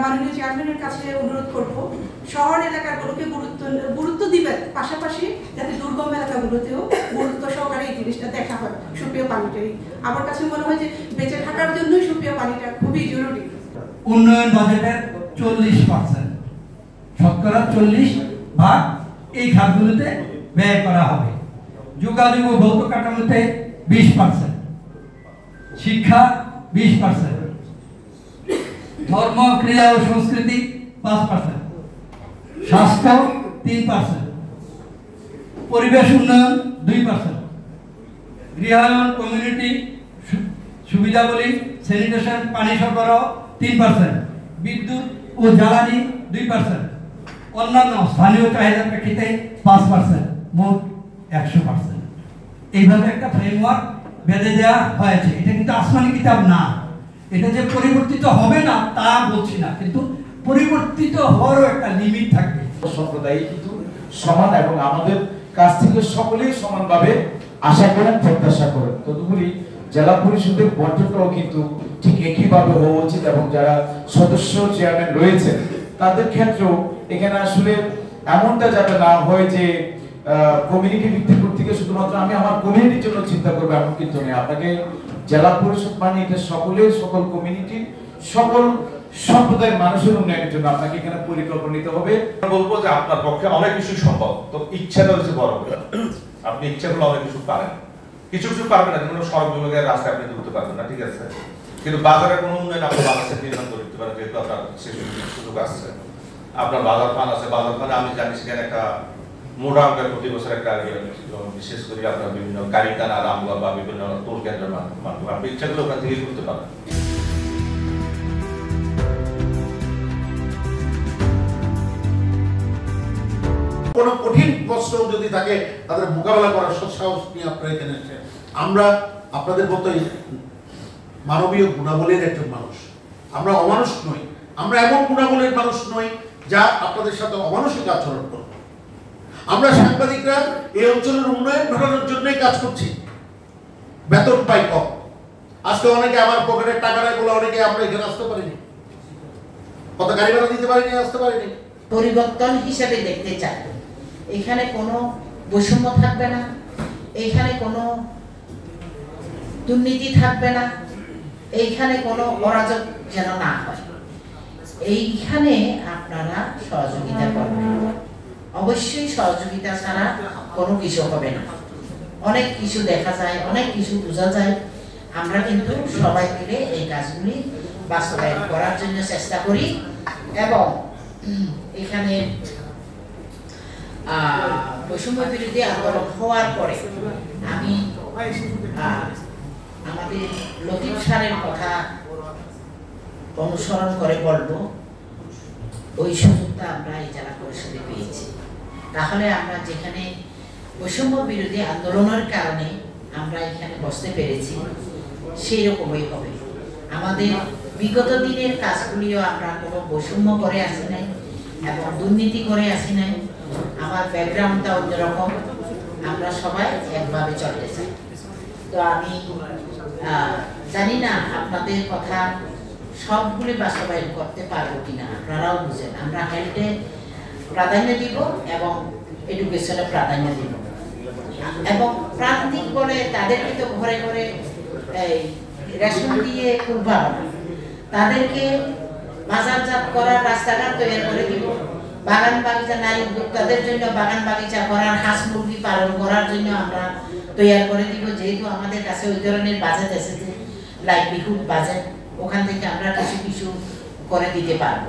মাননীয় চেয়ারম্যানের কাছে অনুরোধ করব শহর এলাকাগুলোকে গুরুত্ব দিবেন, পাশাপাশি যাতে দুর্গম এলাকাগুলোতেও গুরুত্ব সহকারে এই জিনিসটা দেখা হয়। সুপ্রিয় পানিটাই আমার কাছে মনে হয় যে বেঁচে থাকার জন্যই সুপ্রিয় পানিটা খুবই জরুরি। উন্নয়ন বাজেটের 40%, শতকরা 40% এই খাতগুলোতে ব্যয় করা হবে। যোগাযোগ ও ভৌত কাঠামোতে 20%, শিক্ষা 20%, ধর্ম ক্রীড়া ও সংস্কৃতি 5%, স্বাস্থ্য 3%, পরিবেশ উন্নয়ন 2%, গৃহায়ন কমিউনিটি সুবিধাবলী স্যানিটেশন পানি সরবরাহ 3%, বিদ্যুৎ ও জ্বালানি 2%, অন্যান্য স্থানীয় চাহিদার প্রেক্ষিতে 5%, মোট 100%। এইভাবে একটা ফ্রেমওয়ার্ক বেঁধে দেওয়া হয়েছে। এটা কিন্তু আসমানি কিতাব না, এটা যে পরিবর্তিত হবে না তা বলছি না, কিন্তু পরিবর্তিত হওয়ারও একটা লিমিট থাকবে। সম্প্রদায় কিন্তু সমান এবং আমাদের কাছ থেকে সকলেই সমানভাবে আশা করেন, প্রত্যাশা করেন। তদুপরি জেলা পরিষদের বর্জনটাও কিন্তু ঠিক একইভাবে হওয়া উচিত এবং যারা সদস্য চেয়ারম্যান রয়েছেন তাদের ক্ষেত্রেও এখানে আসলে এমনটা যাতে না হয় যে কমিউনিটি ভিত্তিক থেকে শুধুমাত্র আমি আমার কমিউনিটির জন্য চিন্তা করবো এমন কিন্তু নেই। আপনাকে জেলা পরিষদ মানে এটা সকলের, সকল কমিউনিটির, সকল সম্প্রদায়ের মানুষের উন্নয়নের জন্য আপনাকে এখানে পরিকল্পনা নিতে হবে। বলবো যে আপনার পক্ষে অনেক কিছু সম্ভব, তো ইচ্ছাটা হচ্ছে বড়। আপনি ইচ্ছা করলে অনেক কিছু পারেন, কিছু কিছু পারবেন না, যেমন সড়ক বিভাগের রাস্তায় আপনি ঢুকতে পারবেন না, ঠিক আছে, কিন্তু বাজারের কোনো উন্নয়ন আপনি বাংলাদেশে নির্মাণ করে দিতে পারেন, যেহেতু আপনার সুযোগ আসছে। আপনার বাজার ফান আছে, বাজার ফানে আমি জানি সেখানে একটা মোটা অঙ্কের প্রতি বছর একটা বিশেষ করে আপনার বিভিন্ন গাড়ি টানা রামগড় বা বিভিন্ন টোল কেন্দ্রের মাধ্যমে আপনি ইচ্ছা করলে ওখান থেকে করতে পারেন। কোনো কঠিন প্রশ্ন যদি থাকে তাদের মোকাবেলা করার সৎসাহস নিয়ে আপনারা এখানে এসেছেন। আমরা আপনাদের মতোই মানবীয় গুণাবলীর একজন মানুষ, আমরা অমানুষ নই, আমরা এমন গুণাবলীর মানুষ নই যা আপনাদের সাথে অমানুষিক আচরণ করব। আমরা সাংবাদিকরা এই অঞ্চলের উন্নয়ন ঘটানোর জন্যই কাজ করছি, বেতন পাই কম। আজকে অনেকে আমার পকেটের টাকা নাই বলে অনেকে আমরা এখানে আসতে পারিনি, কত গাড়ি ভাড়া দিতে পারিনি, আসতে পারিনি। পরিবর্তন হিসেবে দেখতে চাই, এখানে কোনো বৈষম্য থাকবে না, এইখানে কোনো দুর্নীতি থাকবে না, এইখানে কোনো অরাজক যেন না হয়, এইখানে আপনারা সহযোগিতা করবেন। অবশ্যই সহযোগিতা ছাড়া কোনো কিছু হবে না। অনেক কিছু দেখা যায়, অনেক কিছু বোঝা যায়, আমরা কিন্তু সবাই মিলে এই কাজগুলি বাস্তবায়ন করার জন্য চেষ্টা করি। এবং এখানে বৈষম্য বিরোধী আন্দোলন হওয়ার পরে আমি আমাদের লতিফ স্যারের কথা অনুসরণ করে বলবো, ওই সুযোগটা আমরা এই জেলা পরিষদে পেয়েছি। তাহলে আমরা যেখানে বৈষম্য বিরোধী আন্দোলনের কারণে আমরা এখানে বসতে পেরেছি, সেই রকমই হবে। আমাদের বিগত দিনের কাজগুলিও আমরা কোনো বৈষম্য করে আসি নাই এবং দুর্নীতি করে আসি নাই। আমার ব্যাকগ্রাউন্ডটা অন্যরকম, আমরা সবাই একভাবে চলতে চাই। তো আমি জানি না আপনাদের কথা সবগুলি বাস্তবায়ন করতে পারবো কিনা, আপনারাও বুঝেন। আমরা হেলথে প্রাধান্য দিব এবং এডুকেশনে প্রাধান্য দিব, এবং প্রান্তিক বলে তাদেরকে তো ঘরে ঘরে রেশন দিয়ে কুলবাবো না, তাদেরকে বাজারজাত করার রাস্তাঘাট তৈরি করে দিব। বাগান বাগিচা নারী উদ্যোক্তাদের জন্য বাগান বাগিচা করার, হাঁস মুরগি পালন করার জন্য আমরা তৈরি করে দিব। যেহেতু আমাদের কাছে ওই ধরনের বাজেট এসেছে, লাইভলিহুড বাজেট, ওখান থেকে আমরা কিছু কিছু করে দিতে পারবো।